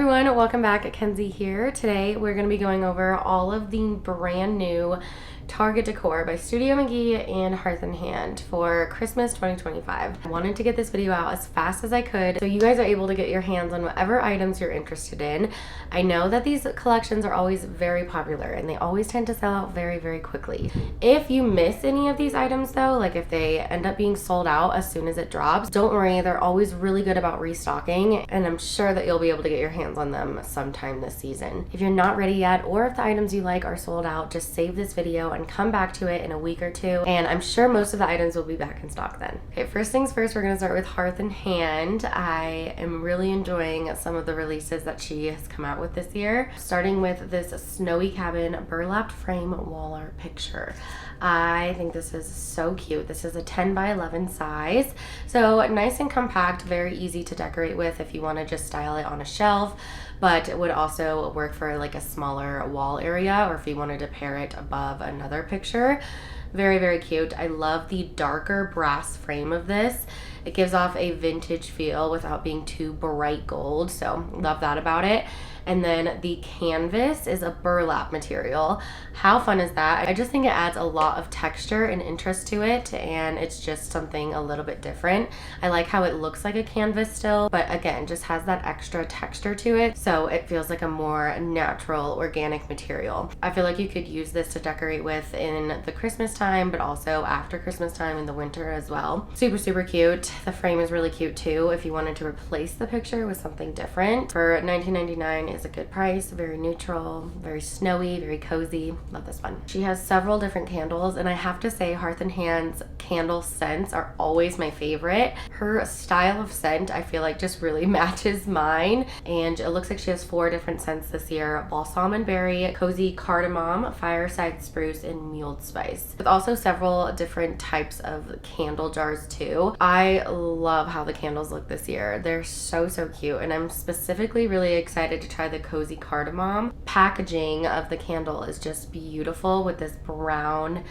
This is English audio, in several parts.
everyone, welcome back. Kenzie here. Today we're going to be going over all of the brand new Target decor by Studio McGee and Hearth Hand for Christmas 2025. I wanted to get this video out as fast as I could so you guys are able to get your hands on whatever items you're interested in. I know that these collections are always very popular and they always tend to sell out very, very quickly. If you miss any of these items though, like if they end up being sold out as soon as it drops, don't worry, they're always really good about restocking and I'm sure that you'll be able to get your hands on them sometime this season. If you're not ready yet or if the items you like are sold out, just save this video and come back to it in a week or two, and I'm sure most of the items will be back in stock then. Okay, first things first, we're gonna start with Hearth Hand. I am really enjoying some of the releases that she has come out with this year, starting with this snowy cabin burlapped frame wall art picture. I think this is so cute. This is a 10 by 11 size, so nice and compact, very easy to decorate with if you want to just style it on a shelf, but it would also work for like a smaller wall area or if you wanted to pair it above another picture. Very, very cute. I love the darker brass frame of this. It gives off a vintage feel without being too bright gold, so love that about it. And then the canvas is a burlap material. How fun is that? I just think it adds a lot of texture and interest to it, and it's just something a little bit different. I like how it looks like a canvas still, but again, just has that extra texture to it, so it feels like a more natural, organic material. I feel like you could use this to decorate with in the Christmas time, but also after Christmas time in the winter as well. Super, super cute. The frame is really cute too if you wanted to replace the picture with something different. For $19.99 is a good price, very neutral, very snowy, very cozy. Love this one. She has several different candles, and I have to say Hearth Hand's candle scents are always my favorite. Her style of scent I feel like just really matches mine, and it looks like she has 4 different scents this year: balsam and berry, cozy cardamom, fireside spruce, and mulled spice, with also several different types of candle jars too. I love how the candles look this year. They're so, so cute, and I'm specifically really excited to try the cozy cardamom. Packaging of the candle is just beautiful with this brown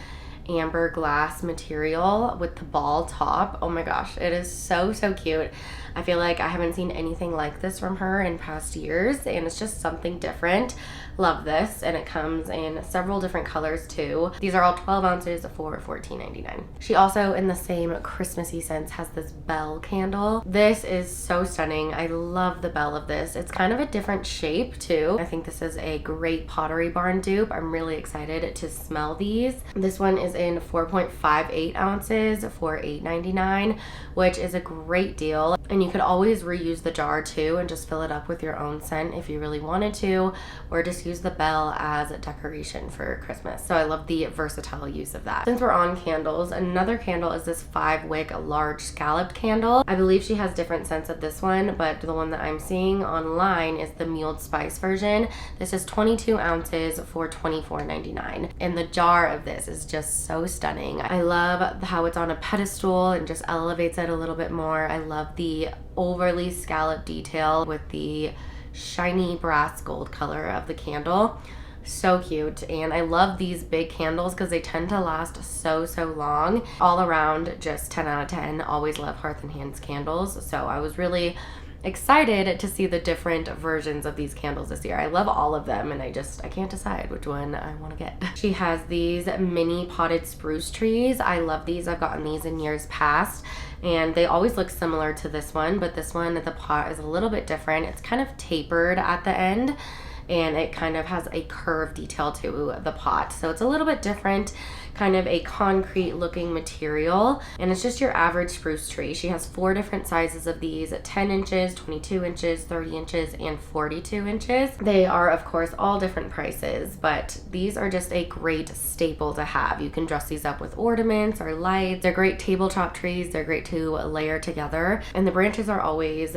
amber glass material with the ball top. Oh my gosh, it is so, so cute. I feel like I haven't seen anything like this from her in past years, and it's just something different. Love this, and it comes in several different colors too. These are all 12 ounces for $14.99. She also, in the same Christmassy scents, has this bell candle. This is so stunning. I love the bell of this. It's kind of a different shape too. I think this is a great Pottery Barn dupe. I'm really excited to smell these. This one is in 4.58 ounces for $8.99, which is a great deal. And you could always reuse the jar too and just fill it up with your own scent if you really wanted to, or just use the bell as a decoration for Christmas. So I love the versatile use of that. Since we're on candles, another candle is this 5-wick large scalloped candle. I believe she has different scents of this one, but the one that I'm seeing online is the mulled spice version. This is 22 ounces for $24.99. And the jar of this is just so stunning. I love how it's on a pedestal and just elevates it a little bit more. I love the overly scalloped detail with the shiny brass gold color of the candle. So cute. And I love these big candles because they tend to last so, so long. All around, just 10 out of 10. Always love Hearth Hand's candles, so I was really excited to see the different versions of these candles this year. I love all of them, and I can't decide which one I want to get. She has these mini potted spruce trees. I love these. I've gotten these in years past, and they always look similar to this one, but this one, the pot is a little bit different. It's kind of tapered at the end, and it kind of has a curved detail to the pot, so it's a little bit different, kind of a concrete looking material, and it's just your average spruce tree. She has 4 different sizes of these: 10 inches, 22 inches, 30 inches, and 42 inches. They are of course all different prices, but these are just a great staple to have. You can dress these up with ornaments or lights. They're great tabletop trees. They're great to layer together, and the branches are always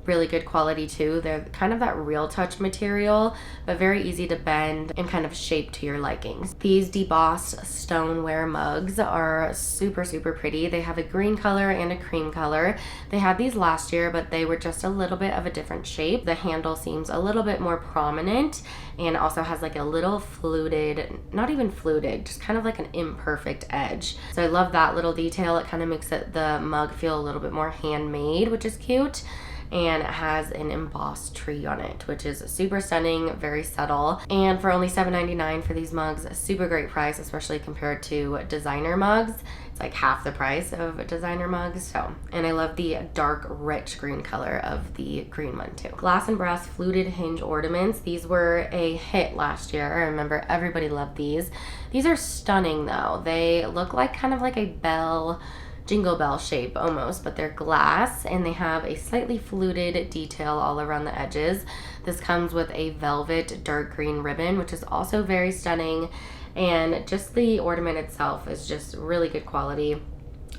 really good quality too. They're kind of that real touch material, but very easy to bend and kind of shape to your likings. These debossed stoneware mugs are super, super pretty. They have a green color and a cream color. They had these last year, but they were just a little bit of a different shape. The handle seems a little bit more prominent and also has like a little fluted, not even fluted, just kind of like an imperfect edge. So I love that little detail. It kind of makes the mug feel a little bit more handmade, which is cute. and it has an embossed tree on it, which is super stunning, very subtle. And for only $7.99 for these mugs, a super great price, especially compared to designer mugs. It's like half the price of designer mugs. So, and I love the dark rich green color of the green one too. Glass and brass fluted hinge ornaments. These were a hit last year. I remember everybody loved these. These are stunning though. They look like kind of like a bell, jingle bell shape almost, but they're glass and they have a slightly fluted detail all around the edges. This comes with a velvet dark green ribbon, which is also very stunning. And just the ornament itself is just really good quality.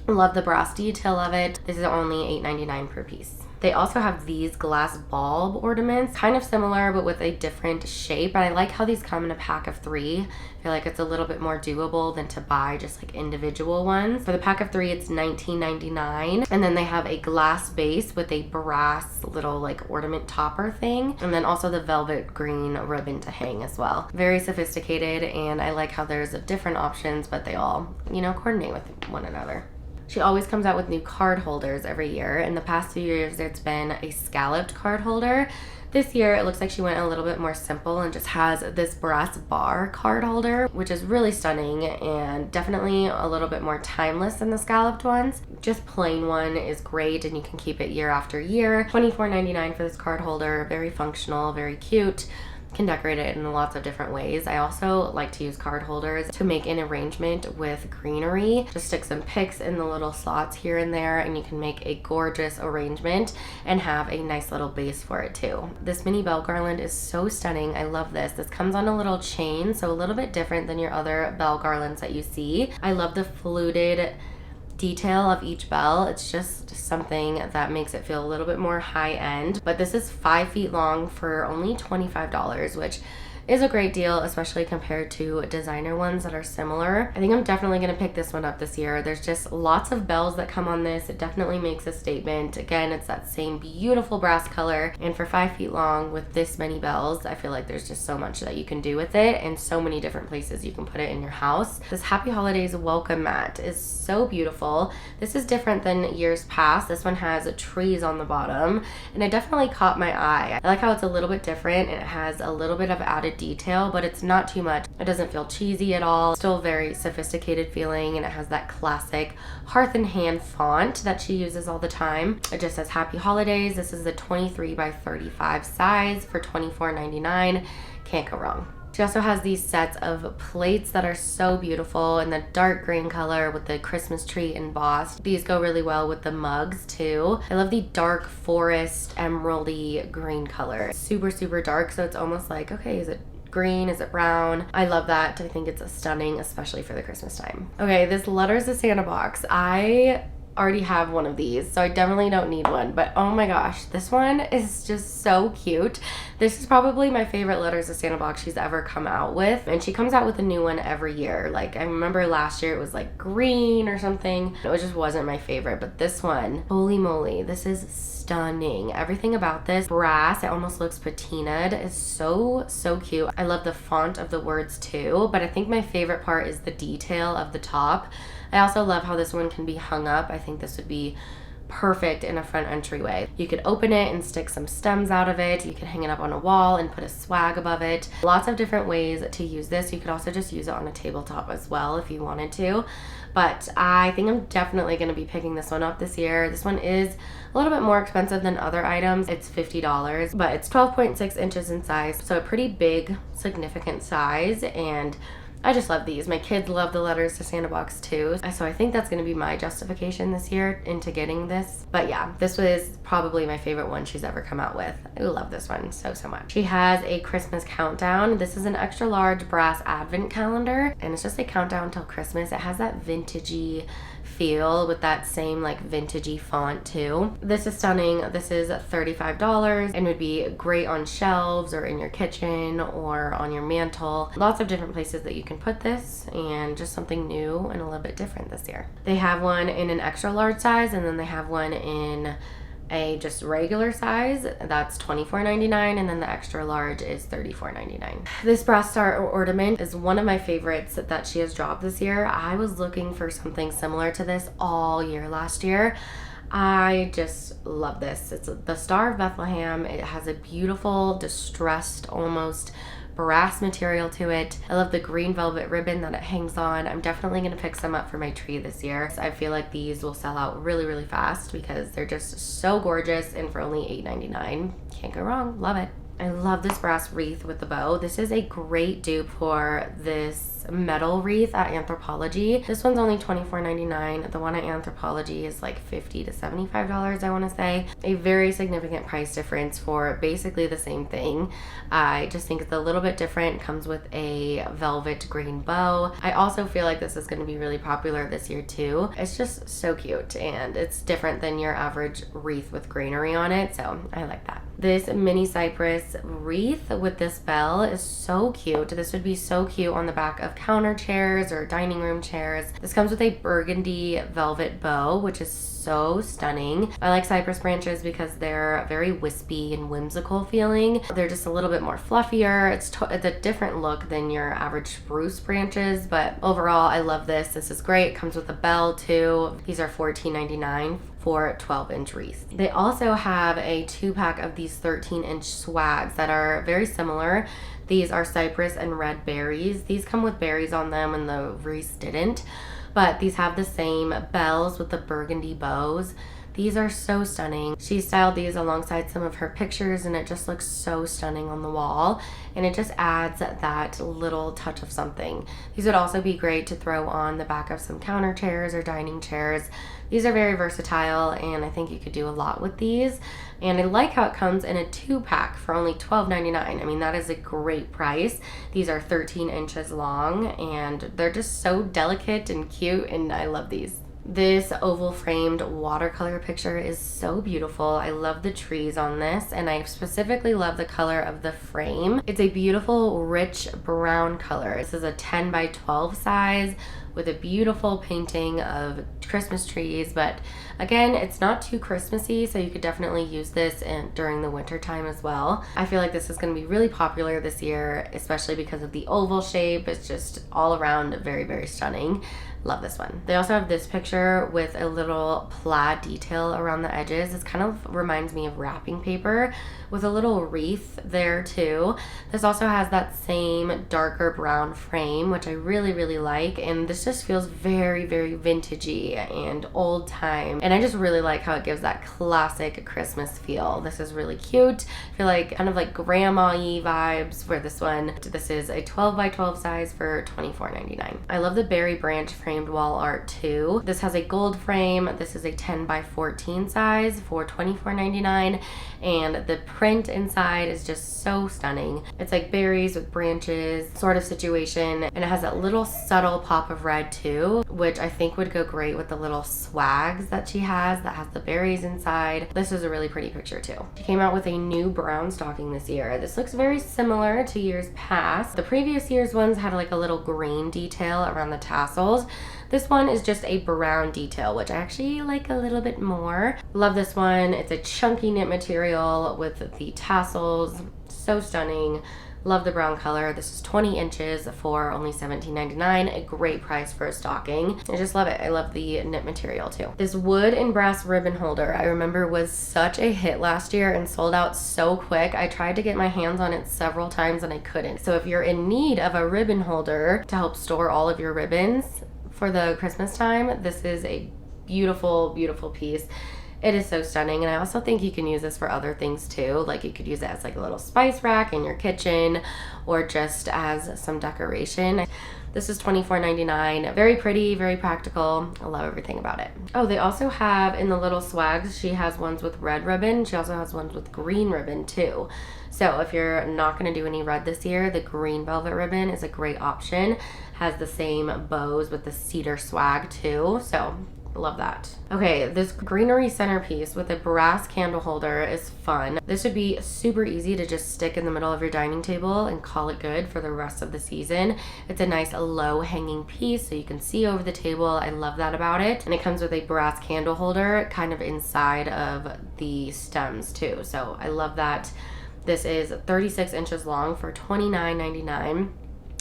Love the brass detail of it. This is only $8.99 per piece. They also have these glass bulb ornaments, kind of similar but with a different shape. And I like how these come in a pack of 3. I feel like it's a little bit more doable than to buy just like individual ones. For the pack of 3, it's $19.99. And then they have a glass base with a brass little like ornament topper thing. And then also the velvet green ribbon to hang as well. Very sophisticated, and I like how there's different options, but they all, you know, coordinate with one another. She always comes out with new card holders every year. In the past few years, it's been a scalloped card holder. This year, it looks like she went a little bit more simple and just has this brass bar card holder, which is really stunning and definitely a little bit more timeless than the scalloped ones. Just plain one is great and you can keep it year after year. $24.99 for this card holder, very functional, very cute. Can decorate it in lots of different ways. I also like to use card holders to make an arrangement with greenery. Just stick some picks in the little slots here and there and you can make a gorgeous arrangement and have a nice little base for it too. This mini bell garland is so stunning. I love this. This comes on a little chain, so a little bit different than your other bell garlands that you see. I love the fluted detail of each bell. It's just something that makes it feel a little bit more high end. But this is 5 feet long for only $25, which is a great deal, especially compared to designer ones that are similar. I think I'm definitely going to pick this one up this year. There's just lots of bells that come on this. It definitely makes a statement. Again, it's that same beautiful brass color, and for 5 feet long with this many bells, I feel like there's just so much that you can do with it and so many different places you can put it in your house. This Happy Holidays welcome mat is so beautiful. This is different than years past. This one has trees on the bottom and it definitely caught my eye. I like how it's a little bit different and it has a little bit of added detail, but it's not too much. It doesn't feel cheesy at all. Still very sophisticated feeling, and it has that classic Hearth Hand font that she uses all the time. It just says Happy Holidays. This is a 23 by 35 size for $24.99. Can't go wrong. She also has these sets of plates that are so beautiful in the dark green color with the Christmas tree embossed. These go really well with the mugs too. I love the dark forest emeraldy green color. Super, super dark, so it's almost like, okay, is it green? Is it brown? I love that. I think it's stunning, especially for the Christmas time. Okay, this Letters to Santa box. I already have one of these, so I definitely don't need one, but oh my gosh, this one is just so cute. This is probably my favorite Letters to Santa box she's ever come out with, and she comes out with a new one every year. Like, I remember last year it was like green or something. It just wasn't my favorite, but this one, holy moly, this is stunning. Everything about this brass, it almost looks patinaed. It's so cute. I love the font of the words too, but I think my favorite part is the detail of the top. I also love how this one can be hung up. I think this would be perfect in a front entryway. You could open it and stick some stems out of it. You could hang it up on a wall and put a swag above it. Lots of different ways to use this. You could also just use it on a tabletop as well if you wanted to. But I think I'm definitely going to be picking this one up this year. This one is a little bit more expensive than other items. It's $50, but it's 12.6 inches in size, so a pretty big, significant size, and I just love these. My kids love the Letters to Santa box too, so I think that's going to be my justification this year into getting this. But yeah, this was probably my favorite one she's ever come out with. I love this one so much. She has a Christmas countdown. This is an extra large brass advent calendar, and it's just a countdown till Christmas. It has that vintagey feel with that same like vintagey font too. This is stunning. This is $35 and would be great on shelves or in your kitchen or on your mantle. Lots of different places that you can put this, and just something new and a little bit different this year. They have one in an extra large size, and then they have one in a just regular size. That's $24.99, and then the extra large is $34.99. This brass star ornament is one of my favorites that she has dropped this year. I was looking for something similar to this all year last year. I just love this. It's the Star of Bethlehem. It has a beautiful, distressed, almost brass material to it. I love the green velvet ribbon that it hangs on. I'm definitely going to pick some up for my tree this year. I feel like these will sell out really, really fast because they're just so gorgeous, and for only $8.99. Can't go wrong. Love it. I love this brass wreath with the bow. This is a great dupe for this metal wreath at Anthropologie. This one's only $24.99. The one at Anthropologie is like $50 to $75, I want to say. A very significant price difference for basically the same thing. I just think it's a little bit different. Comes with a velvet green bow. I also feel like this is going to be really popular this year too. It's just so cute, and it's different than your average wreath with greenery on it, so I like that. This mini cypress wreath with this bell is so cute. This would be so cute on the back of counter chairs or dining room chairs. This comes with a burgundy velvet bow, which is so stunning. I like cypress branches because they're very wispy and whimsical feeling. They're just a little bit more fluffier. It's a different look than your average spruce branches, but overall I love this. This is great. It comes with a bell too. These are $14.99 for 12-inch wreaths. They also have a 2-pack of these 13-inch swags that are very similar. These are cypress and red berries. These come with berries on them and the wreaths didn't, but these have the same bells with the burgundy bows. These are so stunning. She styled these alongside some of her pictures, and it just looks so stunning on the wall, and it just adds that little touch of something. These would also be great to throw on the back of some counter chairs or dining chairs. These are very versatile, and I think you could do a lot with these. And I like how it comes in a 2-pack for only $12.99. I mean, that is a great price. These are 13 inches long, and they're just so delicate and cute, and I love these. This oval framed watercolor picture is so beautiful. I love the trees on this, and I specifically love the color of the frame. It's a beautiful rich brown color. This is a 10 by 12 size with a beautiful painting of Christmas trees, but again, it's not too Christmassy, so you could definitely use this during the winter time as well. I feel like this is going to be really popular this year, especially because of the oval shape. It's just all around very, very stunning. Love this one. They also have this picture with a little plaid detail around the edges. This kind of reminds me of wrapping paper with a little wreath there too. This also has that same darker brown frame, which I really, really like. And this just feels very, very vintagey and old time. And I just really like how it gives that classic Christmas feel. This is really cute. I feel like kind of like grandma-y vibes for this one. This is a 12 by 12 size for $24.99. I love the berry branch framed wall art too. This has a gold frame. This is a 10 by 14 size for $24.99, and the print inside is just so stunning. It's like berries with branches sort of situation, and it has that little subtle pop of red too, which I think would go great with the little swags that she has that has the berries inside. This is a really pretty picture too. She came out with a new brown stocking this year. This looks very similar to years past. The previous year's ones had like a little green detail around the tassels. This one is just a brown detail, which I actually like a little bit more. Love this one. It's a chunky knit material with the tassels. So stunning. Love the brown color. This is 20 inches for only $17.99. A great price for a stocking. I just love it. I love the knit material too. This wood and brass ribbon holder I remember was such a hit last year and sold out so quick. I tried to get my hands on it several times and I couldn't. So if you're in need of a ribbon holder to help store all of your ribbons for the Christmas time, this is a beautiful, beautiful piece. It is so stunning, and I also think you can use this for other things too. Like you could use it as like a little spice rack in your kitchen or just as some decoration. This is $24.99. Very pretty, very practical. I love everything about it. Oh, they also have in the little swags, she has ones with red ribbon. She also has ones with green ribbon too. So if you're not going to do any red this year, the green velvet ribbon is a great option. Has the same bows with the cedar swag too. So love that. Okay, this greenery centerpiece with a brass candle holder is fun. This would be super easy to just stick in the middle of your dining table and call it good for the rest of the season. It's a nice low hanging piece so you can see over the table. I love that about it. And it comes with a brass candle holder kind of inside of the stems too. So I love that. This is 36 inches long for $29.99.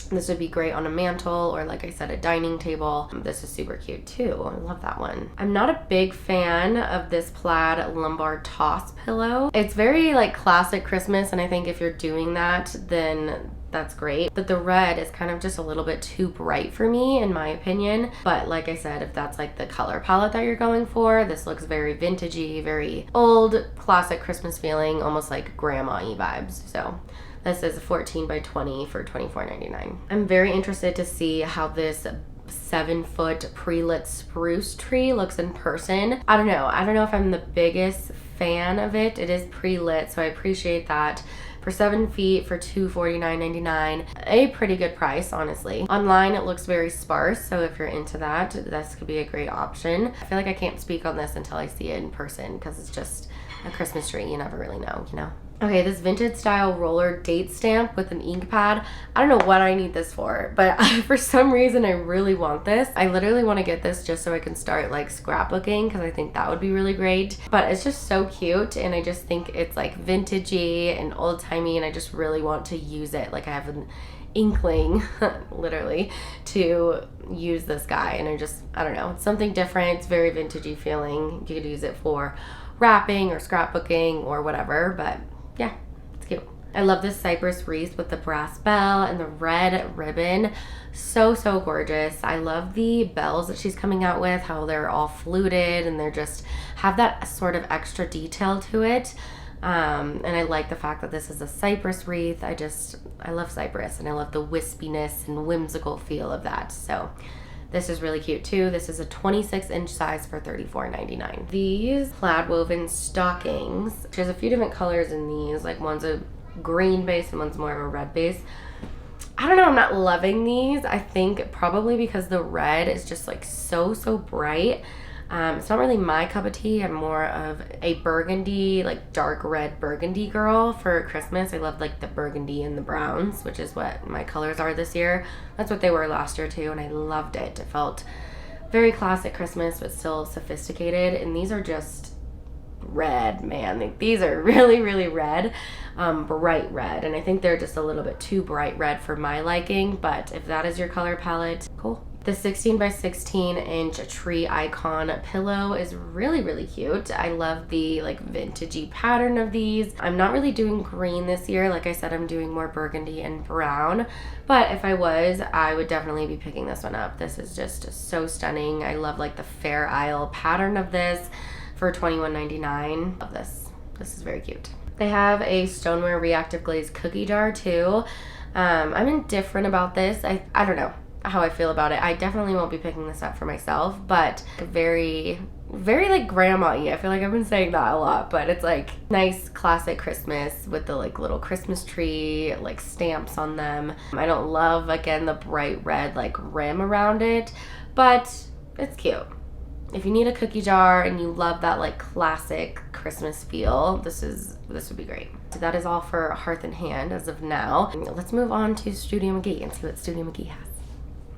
This would be great on a mantle or, like I said, a dining table. This is super cute too. I love that one. I'm not a big fan of this plaid lumbar toss pillow. It's very like classic Christmas, and I think if you're doing that, then that's great. But the red is kind of just a little bit too bright for me, in my opinion. But like I said, if that's like the color palette that you're going for, this looks very vintagey, very old, classic Christmas feeling, almost like grandma-y vibes. So this is 14 by 20 for $24.99. I'm very interested to see how this 7-foot pre-lit spruce tree looks in person. I don't know if I'm the biggest fan of it. It is pre-lit, so I appreciate that. For 7 feet for $249.99, a pretty good price, honestly. Online, it looks very sparse, so if you're into that, this could be a great option. I feel like I can't speak on this until I see it in person because it's just a Christmas tree. You never really know, you know? Okay, this vintage style roller date stamp with an ink pad. I don't know what I need this for, but for some reason I really want this. I literally want to get this just so I can start like scrapbooking because I think that would be really great. But it's just so cute, and I just think it's like vintagey and old-timey, and I just really want to use it. Like I have an inkling literally to use this guy, and I don't know, it's something different. It's very vintagey feeling. You could use it for wrapping or scrapbooking or whatever, but yeah, it's cute. I love this cypress wreath with the brass bell and the red ribbon. So gorgeous. I love the bells that she's coming out with, how they're all fluted and they're just have that sort of extra detail to it. And I like the fact that this is a cypress wreath. I love cypress, and I love the wispiness and whimsical feel of that. So this is really cute too. This is a 26-inch size for $34.99. These plaid woven stockings, there's a few different colors in these. Like one's a green base and one's more of a red base. I don't know, I'm not loving these. I think probably because the red is just like so bright. It's not really my cup of tea. I'm more of a burgundy, like dark red burgundy girl for Christmas. I love like the burgundy and the browns, which is what my colors are this year. That's what they were last year too, and I loved it. It felt very classic Christmas, but still sophisticated. And these are just red, man. Like, these are really red, bright red. And I think they're just a little bit too bright red for my liking, but if that is your color palette, cool. The 16 by 16 inch tree icon pillow is really cute. I love the like vintagey pattern of these. I'm not really doing green this year. Like I said, I'm doing more burgundy and brown, but if I was, I would definitely be picking this one up. This is just so stunning. I love like the Fair Isle pattern of this for $21.99. Love this. This is very cute. They have a stoneware reactive glaze cookie jar too. I'm indifferent about this. I don't know how I feel about it. I definitely won't be picking this up for myself, but very like grandma-y. I feel like I've been saying that a lot, but it's like nice classic Christmas with the like little Christmas tree like stamps on them. I don't love, again, the bright red like rim around it, but it's cute. If you need a cookie jar and you love that like classic Christmas feel, this would be great. So that is all for Hearth Hand as of now. Let's move on to Studio McGee and see what Studio McGee has.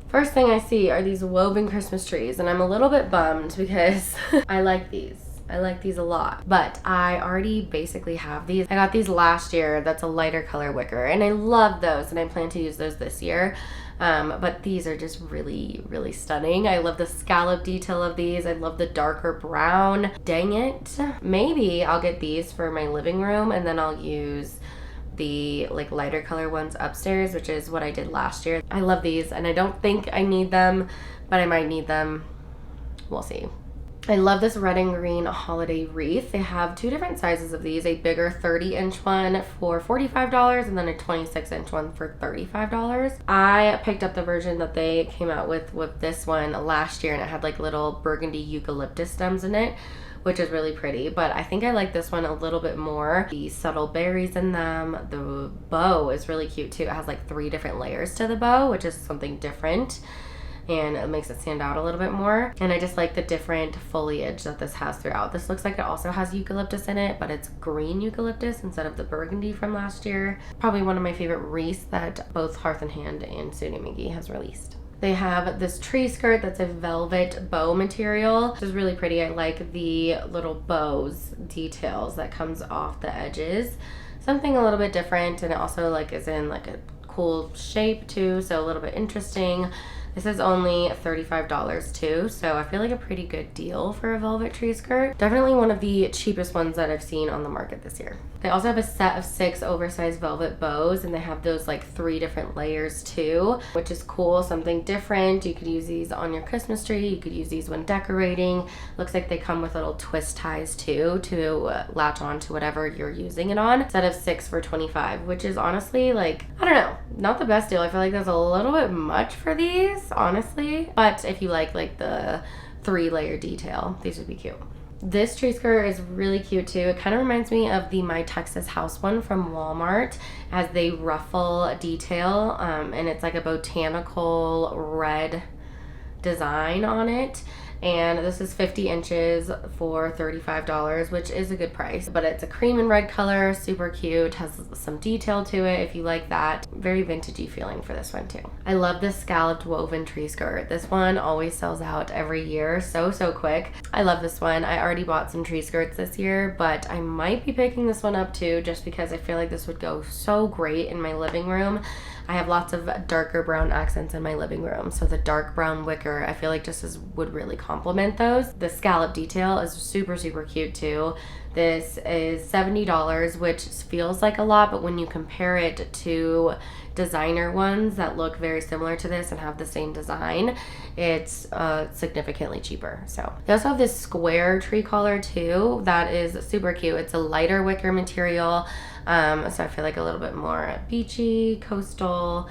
First thing I see are these woven Christmas trees, and I'm a little bit bummed because I like these. I like these a lot, but I already basically have these. I got these last year. That's a lighter color wicker, and I love those, and I plan to use those this year. But these are just really stunning. I love the scallop detail of these. I love the darker brown. Dang it. Maybe I'll get these for my living room, and then I'll use the like lighter color ones upstairs, which is what I did last year. I love these, and I don't think I need them, but I might need them. We'll see. I love this red and green holiday wreath. They have two different sizes of these, a bigger 30-inch one for $45 and then a 26-inch one for $35. I picked up the version that they came out with this one last year, and it had like little burgundy eucalyptus stems in it, which is really pretty, but I think I like this one a little bit more. The subtle berries in them. The bow is really cute too. It has like 3 different layers to the bow, which is something different, and it makes it stand out a little bit more. And I just like the different foliage that this has throughout. This looks like it also has eucalyptus in it, but it's green eucalyptus instead of the burgundy from last year. Probably one of my favorite wreaths that both Hearth Hand and Studio McGee has released. They have this tree skirt that's a velvet bow material, which is really pretty. I like the little bows details that comes off the edges. Something a little bit different, and it also like is in like a cool shape too, so a little bit interesting. This is only $35 too, so I feel like a pretty good deal for a velvet tree skirt. Definitely one of the cheapest ones that I've seen on the market this year. They also have a set of 6 oversized velvet bows, and they have those like 3 different layers too, which is cool, something different. You could use these on your Christmas tree, you could use these when decorating. Looks like they come with little twist ties too to latch on to whatever you're using it on. Set of 6 for $25, which is honestly like, I don't know, not the best deal. I feel like that's a little bit much for these, honestly. But if you like the 3-layer detail, these would be cute. This tree skirt is really cute too. It kind of reminds me of the My Texas House one from Walmart, as they ruffle detail, and it's like a botanical red design on it. And this is 50 inches for $35, which is a good price. But it's a cream and red color, super cute, has some detail to it if you like that. Very vintagey feeling for this one too. I love this scalloped woven tree skirt. This one always sells out every year so quick. I love this one. I already bought some tree skirts this year, but I might be picking this one up too, just because I feel like this would go so great in my living room. I have lots of darker brown accents in my living room, so the dark brown wicker I feel like just would really complement those. The scallop detail is super cute too. This is $70, which feels like a lot, but when you compare it to designer ones that look very similar to this and have the same design, it's significantly cheaper. So they also have this square tree collar too that is super cute. It's a lighter wicker material, so I feel like a little bit more beachy, coastal,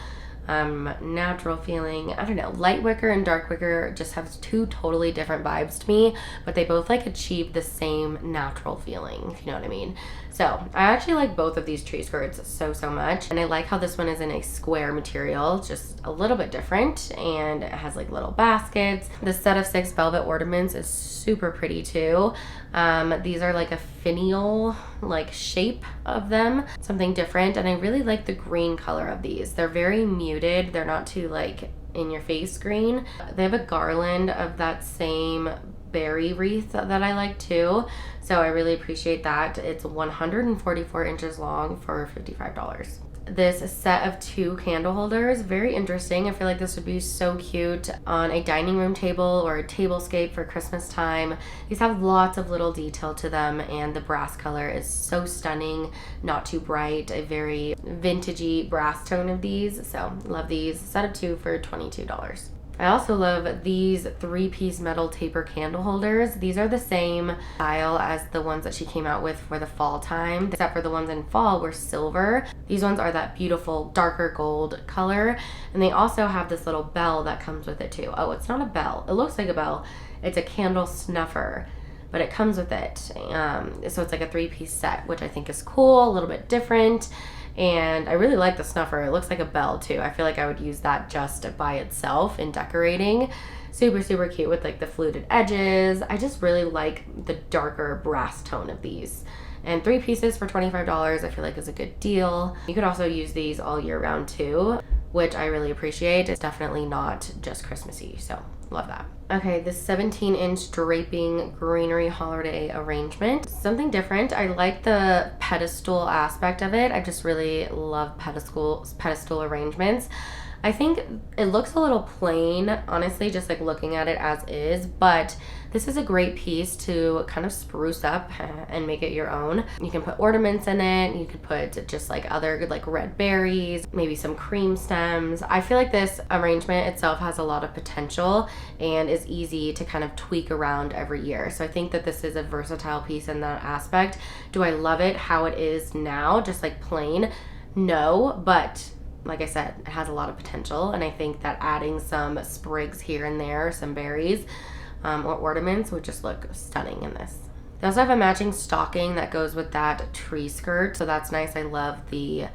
natural feeling. I don't know, light wicker and dark wicker just have 2 totally different vibes to me, but they both like achieve the same natural feeling, if you know what I mean. So I actually like both of these tree skirts so much, and I like how this one is in a square material, just a little bit different, and it has like little baskets. The set of 6 velvet ornaments is super pretty too. These are like a finial like shape of them, something different, and I really like the green color of these. They're very muted, they're not too like in your face green. They have a garland of that same berry wreath that I like too, so I really appreciate that. It's 144 inches long for $55. This set of 2 candle holders, very interesting. I feel like this would be so cute on a dining room table or a tablescape for Christmas time. These have lots of little detail to them, and the brass color is so stunning, not too bright, a very vintagey brass tone of these. So love these. Set of 2 for $22. I also love these 3-piece metal taper candle holders. These are the same style as the ones that she came out with for the fall time, except for the ones in fall were silver. These ones are that beautiful darker gold color, and they also have this little bell that comes with it too. Oh, it's not a bell. It looks like a bell. It's a candle snuffer, but it comes with it. So it's like a 3-piece set, which I think is cool, a little bit different. And I really like the snuffer. It looks like a bell too. I feel like I would use that just by itself in decorating. Super cute with like the fluted edges. I just really like the darker brass tone of these. And 3 pieces for $25 I feel like is a good deal. You could also use these all year round too, which I really appreciate. It's definitely not just Christmassy, so love that. Okay, this 17-inch draping greenery holiday arrangement. Something different. I like the pedestal aspect of it. I just really love pedestal arrangements. I think it looks a little plain, honestly, just like looking at it as is, but this is a great piece to kind of spruce up and make it your own. You can put ornaments in it. You could put just like other like red berries, maybe some cream stems. I feel like this arrangement itself has a lot of potential and is easy to kind of tweak around every year. So I think that this is a versatile piece in that aspect. Do I love it how it is now, just like plain? No, but like I said, it has a lot of potential, and I think that adding some sprigs here and there, some berries, or ornaments would just look stunning in this. They also have a matching stocking that goes with that tree skirt, so that's nice. I love the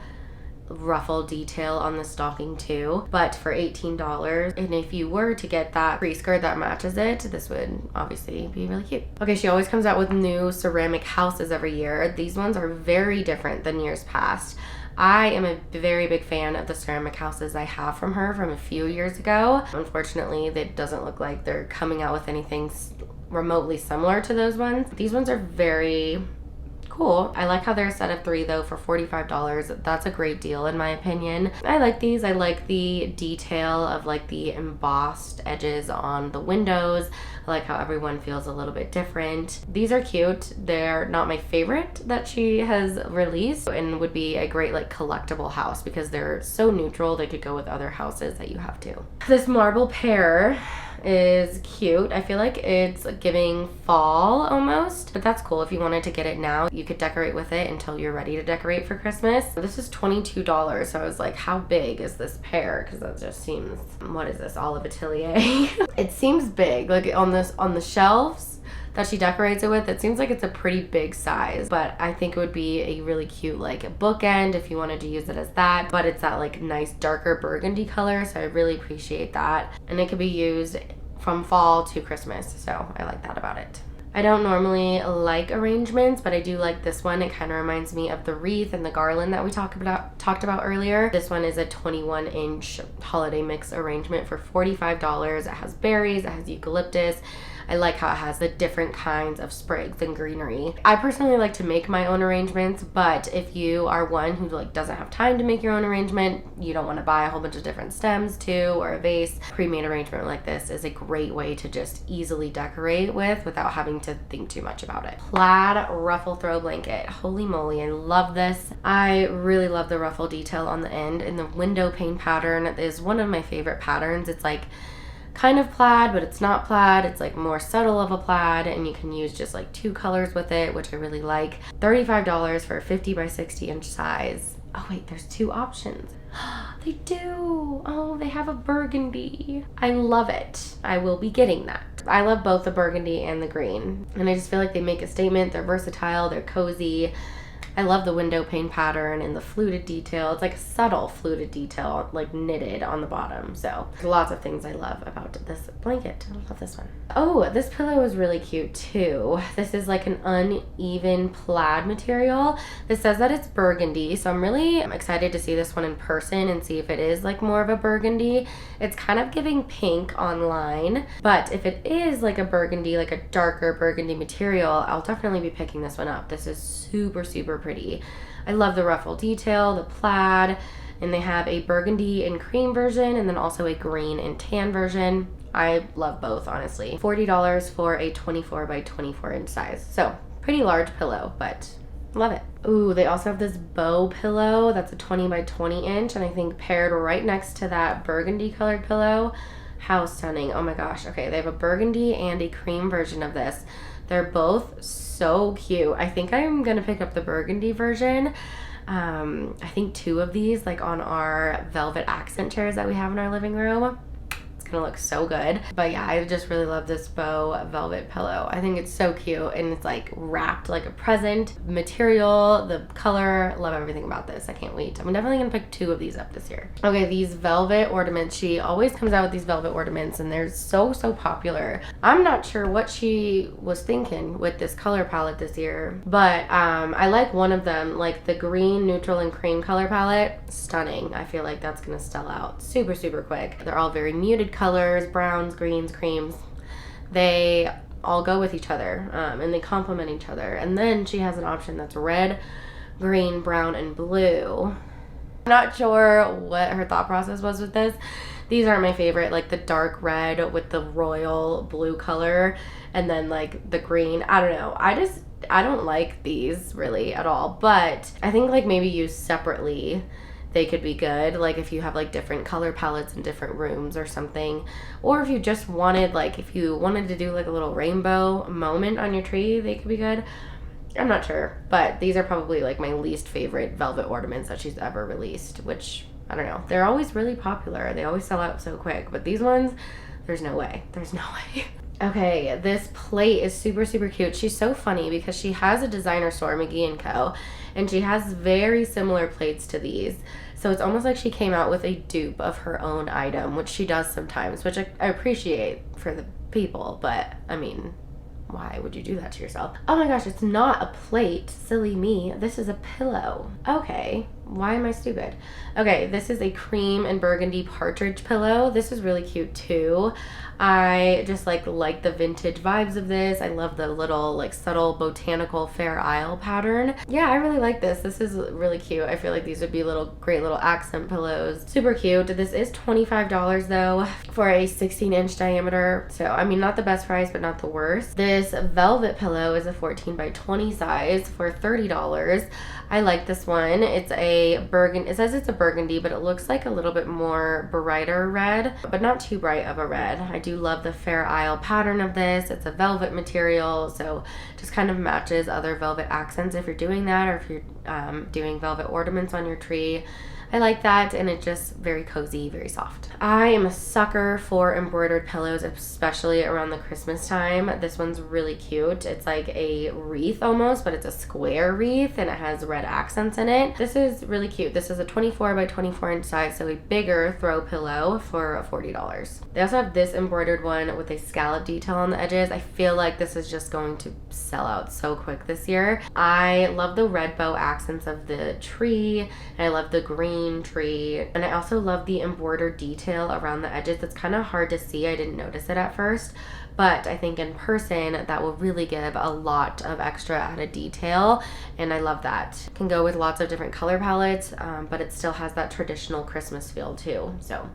ruffle detail on the stocking too, but for $18, and if you were to get that tree skirt that matches it, this would obviously be really cute. Okay, she always comes out with new ceramic houses every year. These ones are very different than years past. I am a very big fan of the ceramic houses I have from her from a few years ago. Unfortunately, it doesn't look like they're coming out with anything remotely similar to those ones. These ones are very cool. I like how they're a set of 3 though for $45. That's a great deal in my opinion. I like these. I like the detail of like the embossed edges on the windows. I like how everyone feels a little bit different. These are cute. They're not my favorite that she has released and would be a great like collectible house because they're so neutral. They could go with other houses that you have too. This marble pear is cute. I feel like it's giving fall almost, but that's cool. If you wanted to get it now, you could decorate with it until you're ready to decorate for Christmas. This is $22, so I was like, how big is this pear? Because that just seems, what is this, Olive Atelier? It seems big, like on the shelves that she decorates it with, it seems like it's a pretty big size, but I think it would be a really cute like bookend if you wanted to use it as that, but it's that like nice darker burgundy color, so I really appreciate that. And it could be used from fall to Christmas, so I like that about it. I don't normally like arrangements, but I do like this one. It kind of reminds me of the wreath and the garland that we talked about earlier. This one is a 21-inch holiday mix arrangement for $45. It has berries, it has eucalyptus. I like how it has the different kinds of sprigs and greenery. I personally like to make my own arrangements, but if you are one who like doesn't have time to make your own arrangement, you don't want to buy a whole bunch of different stems too, or a vase, pre-made arrangement like this is a great way to just easily decorate with without having to think too much about it. Plaid ruffle throw blanket. Holy moly, I love this. I really love the ruffle detail on the end, and the window pane pattern is one of my favorite patterns. It's like kind of plaid, but it's not plaid. It's like more subtle of a plaid, and you can use just like 2 colors with it, which I really like. $35 for a 50 by 60 inch size. Oh wait, there's 2 options. They do. Oh, they have a burgundy. I love it. I will be getting that. I love both the burgundy and the green, and I just feel like they make a statement. They're versatile, they're cozy. I love the window pane pattern and the fluted detail. It's like a subtle fluted detail, like knitted on the bottom. So lots of things I love about this blanket. I love this one. Oh, this pillow is really cute too. This is like an uneven plaid material. This says that it's burgundy, so I'm really excited to see this one in person and see if it is like more of a burgundy. It's kind of giving pink online, but if it is like a burgundy, like a darker burgundy material, I'll definitely be picking this one up. This is super pretty. I love the ruffle detail, the plaid, and they have a burgundy and cream version and then also a green and tan version. I love both, honestly. $40 for a 24 by 24 inch size. So pretty large pillow, but love it. Ooh, they also have this bow pillow that's a 20 by 20 inch, and I think paired right next to that burgundy colored pillow. How stunning. Oh my gosh. Okay, they have a burgundy and a cream version of this. They're both so cute. I think I'm gonna pick up the burgundy version. I think 2 of these like on our velvet accent chairs that we have in our living room. It's gonna look so good. But yeah, I just really love this bow velvet pillow. I think it's so cute, and it's like wrapped like a present. Material, the color, love everything about this. I can't wait. I'm definitely gonna pick 2 of these up this year. Okay, these velvet ornaments. She always comes out with these velvet ornaments, and they're so popular. I'm not sure what she was thinking with this color palette this year, but I like one of them, like the green, neutral, and cream color palette. Stunning. I feel like that's gonna sell out super quick. They're all very muted colors, browns, greens, creams. They all go with each other, and they complement each other. And then she has an option that's red, green, brown, and blue. I'm not sure what her thought process was with this. These aren't my favorite, like the dark red with the royal blue color and then like the green. I don't know. I don't like these really at all, but I think like maybe used separately they could be good, like if you have like different color palettes in different rooms or something, or if you just wanted, like if you wanted to do like a little rainbow moment on your tree, they could be good. I'm not sure, but these are probably like my least favorite velvet ornaments that she's ever released, which I don't know, they're always really popular, they always sell out so quick, but these ones, there's no way. Okay, this plate is super cute. She's so funny because she has a designer store, McGee & Co., and she has very similar plates to these. So it's almost like she came out with a dupe of her own item, which she does sometimes, which I appreciate for the people, but I mean, why would you do that to yourself? Oh my gosh, it's not a plate. Silly me. This is a pillow. Okay. why am I stupid? Okay, this is a cream and burgundy partridge pillow. This is really cute too. I just like the vintage vibes of this. I love the little like subtle botanical Fair Isle pattern. Yeah, I really like this. This is really cute. I feel like these would be great little accent pillows. Super cute. This is $25 though for a 16-inch diameter. So I mean, not the best price, but not the worst. This velvet pillow is a 14 by 20 size for $30. I like this one. It's a burgundy. It says it's a burgundy, but it looks like a little bit more brighter red, but not too bright of a red. I do love the Fair Isle pattern of this. It's a velvet material, so just kind of matches other velvet accents if you're doing that, or if you're doing velvet ornaments on your tree. I like that, and it's just very cozy, very soft. I am a sucker for embroidered pillows, especially around the Christmas time. This one's really cute. It's like a wreath almost, but it's a square wreath, and it has red accents in it. This is really cute. This is a 24 by 24 inch size, so a bigger throw pillow for $40. They also have this embroidered one with a scallop detail on the edges. I feel like this is just going to sell out so quick this year. I love the red bow accents of the tree, and I love the green tree, and I also love the embroidered detail around the edges. It's kind of hard to see. I didn't notice it at first, but I think in person that will really give a lot of extra added detail, and I love that. It can go with lots of different color palettes, but it still has that traditional Christmas feel too. So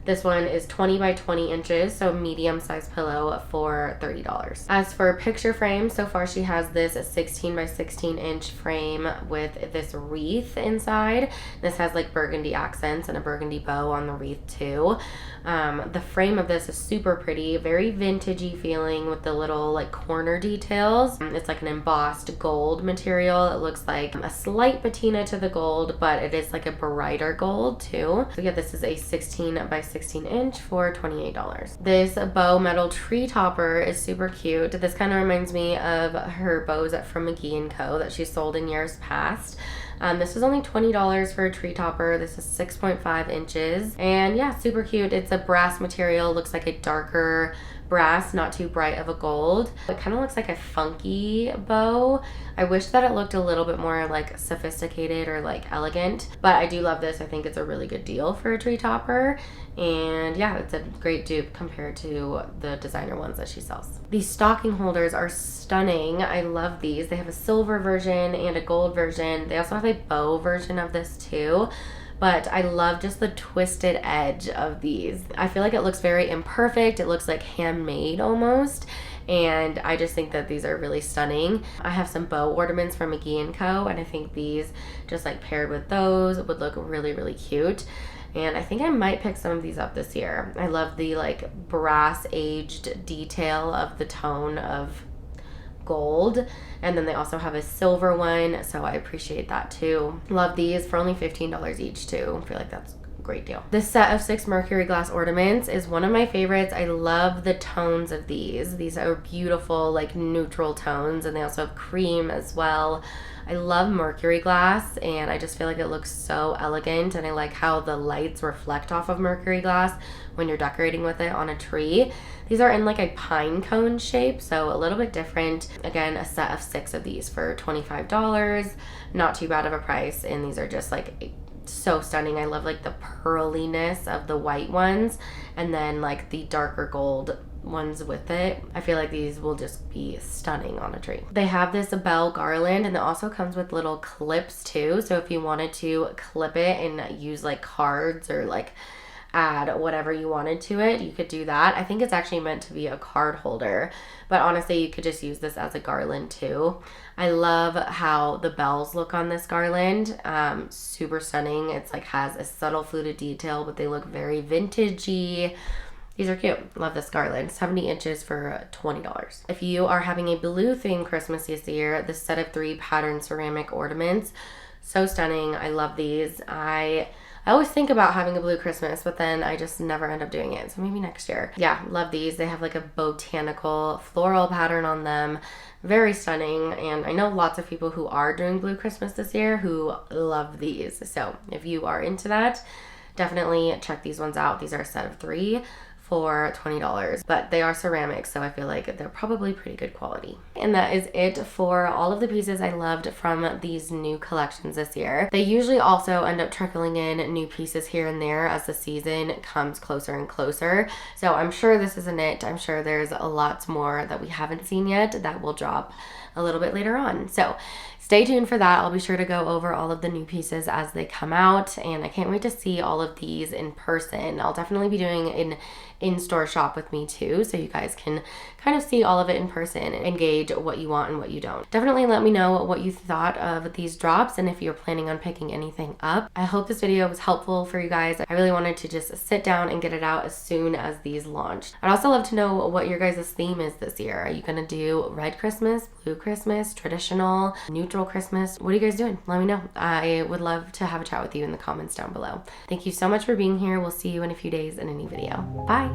this one is 20 by 20 inches, so medium size pillow for $30. As for picture frames, so far she has this 16 by 16 inch frame with this wreath inside. This has like burgundy accents and a burgundy bow on the wreath too. The frame of this is super pretty, very vintagey feeling with the little like corner details. It's like an embossed gold material. It looks like a slight patina to the gold, but it is like a brighter gold too. So yeah, this is a 16 by 16 inch for $28. This bow metal tree topper is super cute. This kind of reminds me of her bows from McGee & Co. that she sold in years past. This is only $20 for a tree topper. This is 6.5 inches. And yeah, super cute. It's a brass material. Looks like a darker brass, not too bright of a gold. It kind of looks like a funky bow. I wish that it looked a little bit more like sophisticated or like elegant, but I do love this. I think it's a really good deal for a tree topper. And yeah, it's a great dupe compared to the designer ones that she sells. These stocking holders are stunning. I love these. They have a silver version and a gold version. They also have a bow version of this too. But I love just the twisted edge of these. I feel like it looks very imperfect. It looks like handmade almost. And I just think that these are really stunning. I have some bow ornaments from McGee & Co. and I think these just like paired with those would look really, really cute. And I think I might pick some of these up this year. I love the like brass aged detail of the tone of gold, and then they also have a silver one, so I appreciate that too. Love these for only $15 each too. I feel like that's a great deal. This set of 6 mercury glass ornaments is one of my favorites. I love the tones of these. These are beautiful like neutral tones, and they also have cream as well. I love mercury glass, and I just feel like it looks so elegant, and I like how the lights reflect off of mercury glass when you're decorating with it on a tree. These are in like a pine cone shape, so a little bit different. Again, a set of 6 of these for $25. Not too bad of a price, and these are just like so stunning. I love like the pearliness of the white ones, and then like the darker gold ones with it. I feel like these will just be stunning on a tree. They have this bell garland, and it also comes with little clips too, so if you wanted to clip it and use like cards or like add whatever you wanted to it, you could do that. I think it's actually meant to be a card holder, but honestly you could just use this as a garland too. I love how the bells look on this garland. Super stunning. It's like has a subtle fluted detail, but they look very vintagey. These are cute. Love this garland. 70 inches for $20. If you are having a blue themed Christmas this year, this set of 3 patterned ceramic ornaments, so stunning. I love these. I always think about having a blue Christmas, but then I just never end up doing it. So maybe next year. Yeah, love these. They have like a botanical floral pattern on them. Very stunning. And I know lots of people who are doing blue Christmas this year who love these. So if you are into that, definitely check these ones out. These are a set of 3 for $20, but they are ceramic, so I feel like they're probably pretty good quality. And that is it for all of the pieces I loved from these new collections this year. They usually also end up trickling in new pieces here and there as the season comes closer and closer. So I'm sure this isn't it. I'm sure there's a lot more that we haven't seen yet that will drop a little bit later on. So stay tuned for that. I'll be sure to go over all of the new pieces as they come out, and I can't wait to see all of these in person. I'll definitely be doing an in-store shop with me too, so you guys can kind of see all of it in person and gauge what you want and what you don't. Definitely let me know what you thought of these drops and if you're planning on picking anything up. I hope this video was helpful for you guys. I really wanted to just sit down and get it out as soon as these launched. I'd also love to know what your guys' theme is this year. Are you gonna do red Christmas, blue Christmas, traditional, neutral Christmas? What are you guys doing? Let me know. I would love to have a chat with you in the comments down below. Thank you so much for being here. We'll see you in a few days in a new video. Bye.